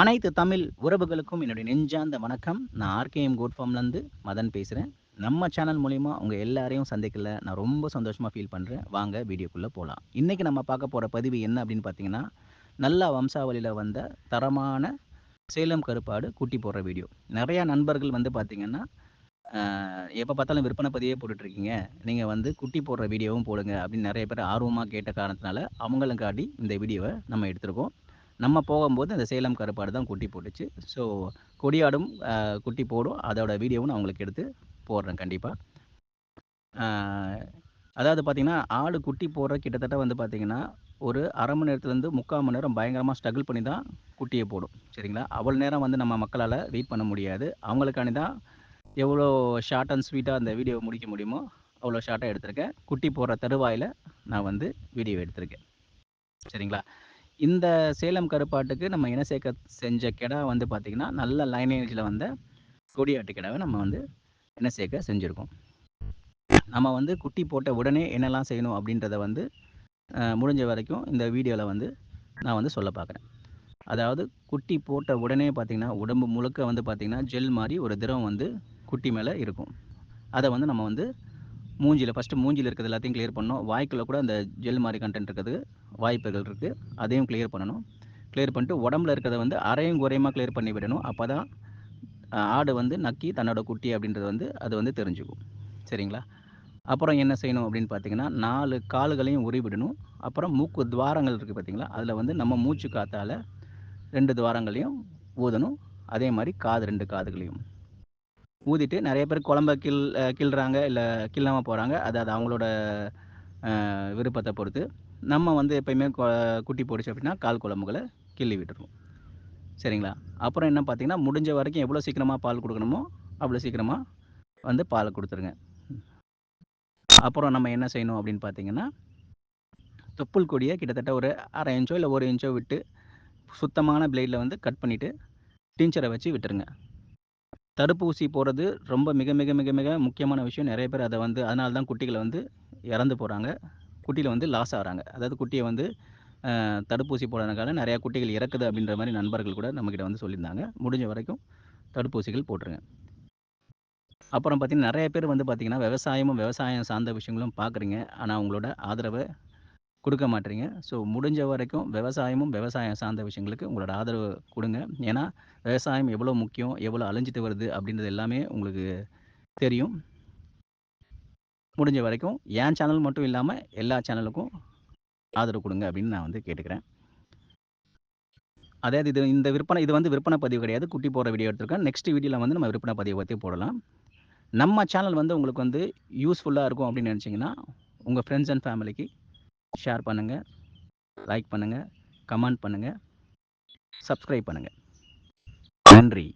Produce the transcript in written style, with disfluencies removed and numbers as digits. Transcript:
அனைத்து தமிழ் உறவுகளுக்கும் என்னுடைய நெஞ்சார்ந்த வணக்கம். நான் ஆர்கேஎம் கோட் ஃபார்ம்லேருந்து மதன் பேசுகிறேன். நம்ம சேனல் மூலிமா உங்கள் எல்லாரையும் சந்திக்கல நான் ரொம்ப சந்தோஷமாக ஃபீல் பண்ணுறேன். வாங்க வீடியோக்குள்ளே போகலாம். இன்றைக்கி நம்ம பார்க்க போகிற பதிவு என்ன அப்படின்னு பார்த்தீங்கன்னா, நல்ல வம்சாவளியில் வந்த தரமான சேலம் கருப்பாடு குட்டி போடுற வீடியோ. நிறையா நண்பர்கள் வந்து பார்த்தீங்கன்னா, எப்போ பார்த்தாலும் விற்பனை பதிவே போட்டுட்ருக்கீங்க, நீங்கள் வந்து குட்டி போடுற வீடியோவும் போடுங்க அப்படின்னு நிறைய பேர் ஆர்வமாக கேட்ட காரணத்தினால அவங்களுக்காண்டி இந்த வீடியோவை நம்ம எடுத்திருக்கோம். நம்ம போகும்போது அந்த சேலம் கருப்பாடு தான் குட்டி போட்டுச்சு. ஸோ கொடியாடும் குட்டி போடும். அதோட வீடியோவும் நான் உங்களுக்கு எடுத்து போடுறேன் கண்டிப்பாக. அதாவது பார்த்தீங்கன்னா, ஆடு குட்டி போடுற கிட்டத்தட்ட வந்து பார்த்தீங்கன்னா, ஒரு 1/2 மணி நேரத்துலேருந்து 3/4 மணி நேரம் பயங்கரமாக ஸ்ட்ரகிள் பண்ணி தான் குட்டியை போடும். சரிங்களா? அவ்வளோ நேரம் வந்து நம்ம மக்களால் வெயிட் பண்ண முடியாது. அவங்களுக்காண்டி தான் எவ்வளோ ஷார்ட் அண்ட் ஸ்வீட்டாக அந்த வீடியோவை முடிக்க முடியுமோ அவ்வளோ ஷார்ட்டாக எடுத்திருக்கேன். குட்டி போடுற தருவாயில் நான் வந்து வீடியோ எடுத்திருக்கேன். சரிங்களா? இந்த சேலம் கருப்பாட்டுக்கு நம்ம இன சேர்க்க செஞ்ச கிடா வந்து பார்த்திங்கன்னா, நல்ல லைனேஜில் வந்த கொடியாட்டு கிடாவை நம்ம வந்து இன சேர்க்க செஞ்சுருக்கோம். நம்ம வந்து குட்டி போட்ட உடனே என்னெல்லாம் செய்யணும் அப்படின்றத வந்து முடிஞ்ச வரைக்கும் இந்த வீடியோவில் வந்து நான் வந்து சொல்ல பார்க்குறேன். அதாவது குட்டி போட்ட உடனே பார்த்திங்கன்னா, உடம்பு முழுக்க வந்து பார்த்திங்கன்னா ஜெல் மாதிரி ஒரு திரவம் வந்து குட்டி மேலே இருக்கும். அதை வந்து நம்ம வந்து ஃபஸ்ட்டு மூஞ்சியில் இருக்கிறது எல்லாத்தையும் கிளியர் பண்ணணும். வாய்க்குள்ளே கூட அந்த ஜெல் மாதிரி கண்டென்ட் இருக்கிறது வாய்ப்புகள் இருக்குது. அதையும் கிளியர் பண்ணணும். கிளியர் பண்ணிட்டு உடம்புல இருக்கிறத வந்து அரையும் குறையுமா கிளியர் பண்ணி விடணும். அப்போ தான் ஆடு வந்து நக்கி தன்னோட குட்டி அப்படின்றது வந்து அது வந்து தெரிஞ்சுக்கும். சரிங்களா? அப்புறம் என்ன செய்யணும் அப்படின்னு பார்த்தீங்கன்னா, 4 கால்களையும் உருவிடணும். அப்புறம் மூக்கு துவாரங்கள் இருக்குது பார்த்தீங்களா, அதில் வந்து நம்ம மூச்சு காற்றால் 2 துவாரங்களையும் ஊதணும். அதே மாதிரி 2 காதுகளையும் ஊதிட்டு நிறைய பேர் குழம்ப கிள்றாங்க, இல்லை கிள்ளாமல் போகிறாங்க. அது அவங்களோட விருப்பத்தை பொறுத்து. நம்ம வந்து எப்பயுமே குட்டி போட்டுச்சு அப்படின்னா கால் குழம்புகளை கிள்ளி விட்டுருவோம். சரிங்களா? அப்புறம் என்ன பார்த்தீங்கன்னா, முடிஞ்ச வரைக்கும் எவ்வளோ சீக்கிரமாக பால் கொடுக்கணுமோ அவ்வளோ சீக்கிரமாக வந்து பால் கொடுத்துருங்க. அப்புறம் நம்ம என்ன செய்யணும் அப்படின்னு பார்த்தீங்கன்னா, தொப்புள் கொடியை கிட்டத்தட்ட ஒரு 1/2 இன்ச்சோ இல்லை 1 இன்ச்சோ விட்டு சுத்தமான பிளேடில் வந்து கட் பண்ணிவிட்டு டிஞ்சரை வச்சு விட்டுருங்க. தடுப்பூசி போடுறது ரொம்ப மிக மிக மிக மிக முக்கியமான விஷயம். நிறைய பேர் அதை வந்து அதனால தான் குட்டிகளை வந்து இறந்து போகிறாங்க. குட்டியில் வந்து லாஸ் ஆகிறாங்க. அதாவது குட்டியை வந்து தடுப்பூசி போடுறதுனால நிறையா குட்டிகள் இறக்குது அப்படின்ற மாதிரி நண்பர்கள் கூட நம்மக்கிட்ட வந்து சொல்லியிருந்தாங்க. முடிஞ்ச வரைக்கும் தடுப்பூசிகள் போட்டுருங்க. அப்புறம் பார்த்தீங்கன்னா, நிறைய பேர் வந்து பார்த்தீங்கன்னா, விவசாயம் சார்ந்த விஷயங்களும் பார்க்குறீங்க. ஆனால் உங்களோட ஆதரவை கொடுக்க மாட்றீங்க. ஸோ முடிஞ்ச வரைக்கும் விவசாயம் சார்ந்த விஷயங்களுக்கு உங்களோட ஆதரவு கொடுங்க. ஏன்னா, விவசாயம் எவ்வளோ முக்கியம், எவ்வளோ அழிஞ்சிட்டு வருது அப்படின்றது எல்லாமே உங்களுக்கு தெரியும். முடிஞ்ச வரைக்கும் என் சேனல் மட்டும் இல்லாமல் எல்லா சேனலுக்கும் ஆதரவு கொடுங்க அப்படின்னு நான் வந்து கேட்டுக்கிறேன். அதாவது இது வந்து விற்பனை பதிவு கிடையாது. குட்டி போடுற வீடியோ எடுத்திருக்கேன். நெக்ஸ்ட் வீடியோவில் வந்து நம்ம விற்பனை பதிவை பற்றி போடலாம். நம்ம சேனல் வந்து உங்களுக்கு வந்து யூஸ்ஃபுல்லாக இருக்கும் அப்படின்னு நினச்சிங்கன்னா, உங்கள் ஃப்ரெண்ட்ஸ் அண்ட் ஃபேமிலிக்கு ஷேர் பண்ணுங்கள், லைக் பண்ணுங்கள், கமெண்ட் பண்ணுங்கள், சப்ஸ்கிரைப் பண்ணுங்கள். நன்றி.